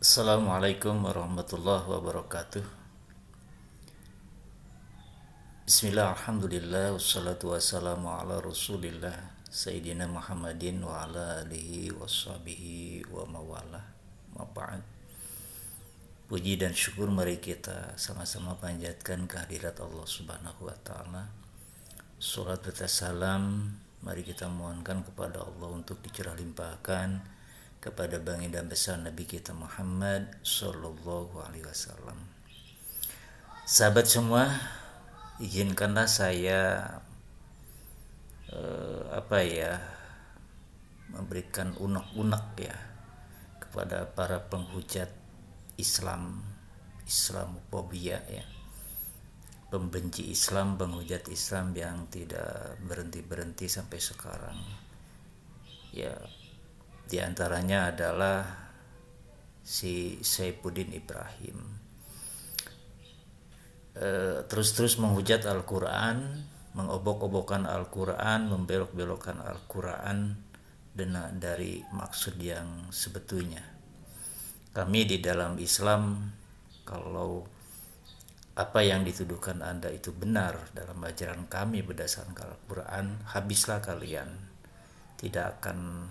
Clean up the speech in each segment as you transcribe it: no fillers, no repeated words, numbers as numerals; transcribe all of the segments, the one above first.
Assalamualaikum warahmatullahi wabarakatuh. Bismillah, alhamdulillah, wassalatu wassalamu ala rasulillah Sayyidina Muhammadin wa ala alihi washabihi wa mawala. Maba'ad. Puji dan syukur mari kita sama-sama panjatkan kehadirat Allah subhanahu wa ta'ala. Salat serta salam mari kita mohonkan kepada Allah untuk dicurah limpahkan kepada baginda besar Nabi kita Muhammad sallallahu alaihi wasallam. Sahabat semua, izinkanlah saya memberikan unek-unek ya kepada para penghujat Islamofobia ya, pembenci Islam, penghujat Islam yang tidak berhenti-berhenti sampai sekarang. Ya, di antaranya adalah si Saifuddin Ibrahim. Terus-terus menghujat Al-Quran, mengobok-obokkan Al-Quran, membelok-belokkan Al-Quran dari maksud yang sebetulnya. Kami di dalam Islam, kalau apa yang dituduhkan Anda itu benar dalam ajaran kami berdasarkan Al-Quran, habislah kalian. Tidak akan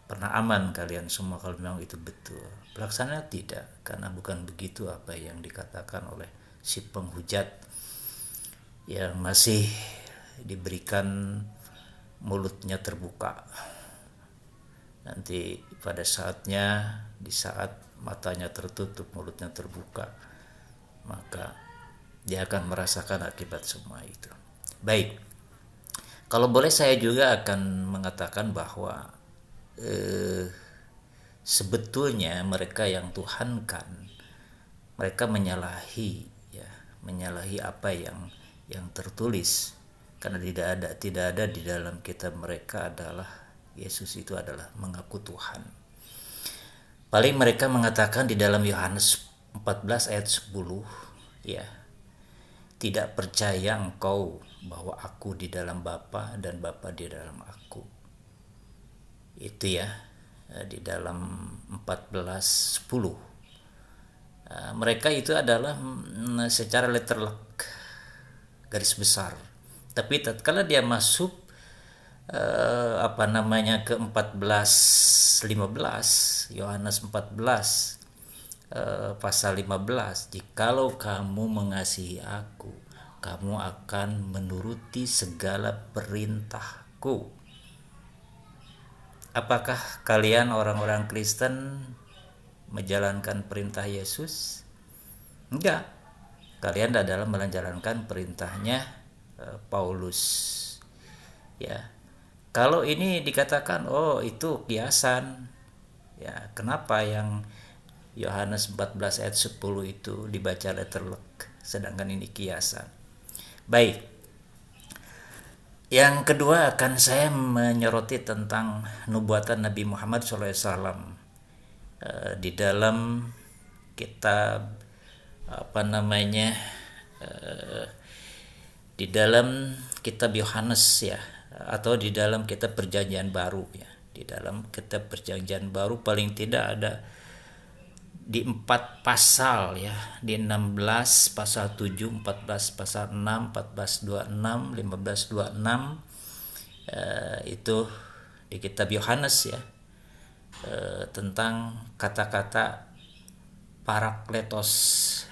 pernah aman kalian semua kalau memang itu betul. Pelaksananya tidak, karena bukan begitu apa yang dikatakan oleh si penghujat yang masih diberikan mulutnya terbuka. Nanti pada saatnya, di saat matanya tertutup, mulutnya terbuka, maka dia akan merasakan akibat semua itu. Baik, kalau boleh saya juga akan mengatakan bahwa sebetulnya mereka yang tuhankan, mereka menyalahi apa yang tertulis, karena tidak ada di dalam kitab mereka adalah Yesus itu adalah mengaku Tuhan. Paling mereka mengatakan di dalam Yohanes 14 ayat 10 ya, tidak percaya engkau bahwa aku di dalam Bapa dan Bapa di dalam aku. Itu ya, di dalam 14:10. Mereka itu adalah secara letterlek, garis besar. Tapi tatkala dia masuk ke 14:15, Yohanes 14 pasal 15, jikalau kamu mengasihi aku, kamu akan menuruti segala perintahku. Apakah kalian orang-orang Kristen menjalankan perintah Yesus? Enggak. Kalian adalah menjalankan perintahnya Paulus. Ya. Kalau ini dikatakan itu kiasan. Ya, kenapa yang Yohanes 14 ayat 10 itu dibaca letterlek sedangkan ini kiasan? Baik. Yang kedua akan saya menyoroti tentang nubuatan Nabi Muhammad SAW di dalam kitab di dalam kitab Yohanes ya, atau di dalam kitab Perjanjian Baru ya. Di dalam kitab Perjanjian Baru paling tidak ada di 4 pasal ya, di 16 pasal 7, 14 pasal 6, 14:26, 15:26 itu di kitab Yohanes ya, tentang kata-kata parakletos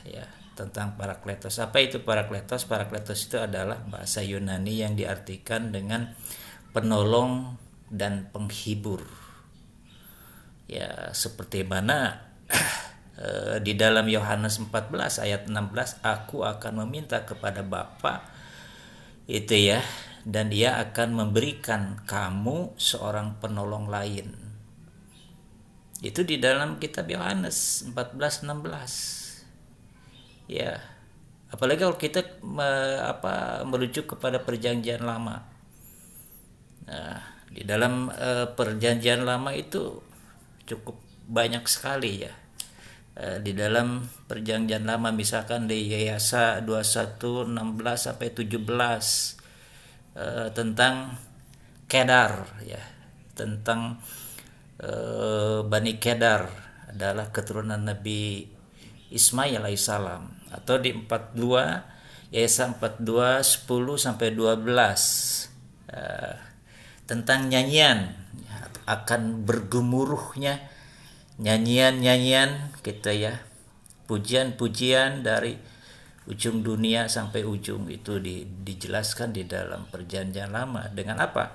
ya, tentang parakletos. Apa itu parakletos? Parakletos itu adalah bahasa Yunani yang diartikan dengan penolong dan penghibur. Ya, seperti mana di dalam Yohanes 14 ayat 16, aku akan meminta kepada Bapa itu ya, dan dia akan memberikan kamu seorang penolong lain. Itu di dalam kitab Yohanes 14:16. Ya. Apalagi kalau kita merujuk kepada Perjanjian Lama. Nah, di dalam Perjanjian Lama itu cukup banyak sekali ya. Di dalam Perjanjian Lama misalkan di Yesaya 21:16 sampai 17 tentang Kedar ya, tentang Bani Kedar adalah keturunan Nabi Ismail alaihissalam, atau di 42 Yesa 42 10 sampai 12 tentang nyanyian, akan bergemuruhnya nyanyian-nyanyian kita ya, pujian-pujian dari ujung dunia sampai ujung. Itu dijelaskan di dalam perjanjian lama dengan apa?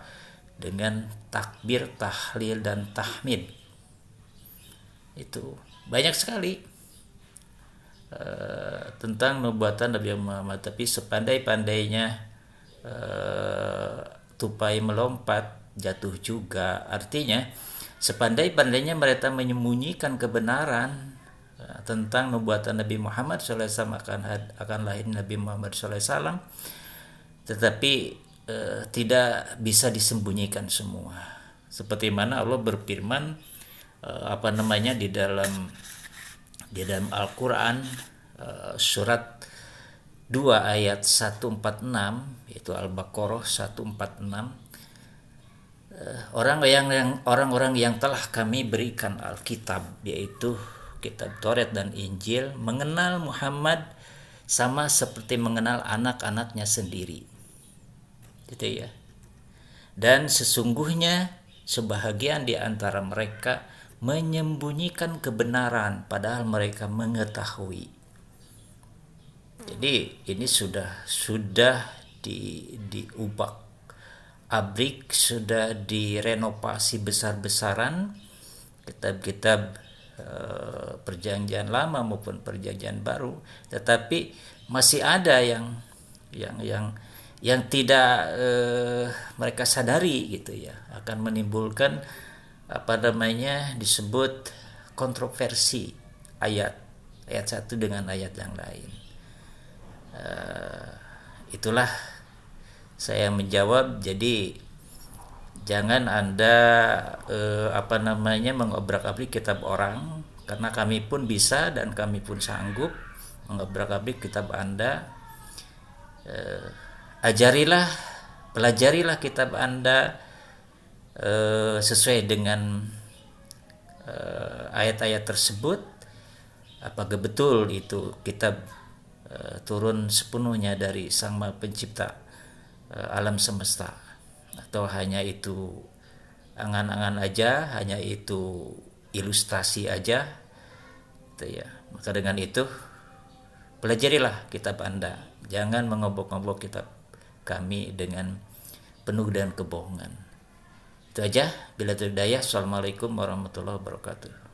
Dengan takbir, tahlil, dan tahmid. Itu banyak sekali tentang nubuatan Nabi Muhammad. Tapi sepandai-pandainya tupai melompat, jatuh juga. Artinya sepandai-pandainya mereka menyembunyikan kebenaran tentang nubuatan Nabi Muhammad SAW, akan lahir Nabi Muhammad SAW, tetapi tidak bisa disembunyikan semua. Seperti mana Allah berfirman di dalam Al-Quran, surat 2 ayat 146, yaitu Al-Baqarah 146. Orang-orang yang telah kami berikan Alkitab, yaitu kitab Taurat dan Injil, mengenal Muhammad sama seperti mengenal anak-anaknya sendiri. Gitu ya. Dan sesungguhnya sebahagian di antara mereka menyembunyikan kebenaran padahal mereka mengetahui. Jadi ini sudah diubah abrik, sudah direnovasi besar-besaran kitab-kitab perjanjian lama maupun perjanjian baru, tetapi masih ada yang tidak mereka sadari gitu ya, akan menimbulkan disebut kontroversi ayat satu dengan ayat yang lain. Itulah saya menjawab. Jadi jangan Anda mengobrak-abrik kitab orang, karena kami pun bisa dan kami pun sanggup mengobrak-abrik kitab Anda. Pelajarilah kitab Anda sesuai dengan ayat-ayat tersebut. Apakah betul itu kitab turun sepenuhnya dari Sang Maha Pencipta alam semesta, atau hanya itu angan-angan aja, hanya itu ilustrasi aja, gitu ya. Maka dengan itu pelajarilah kitab Anda, jangan mengobok-ngobok kitab kami dengan penuh dengan kebohongan. Itu aja. Bila tidak daya. Assalamualaikum warahmatullahi wabarakatuh.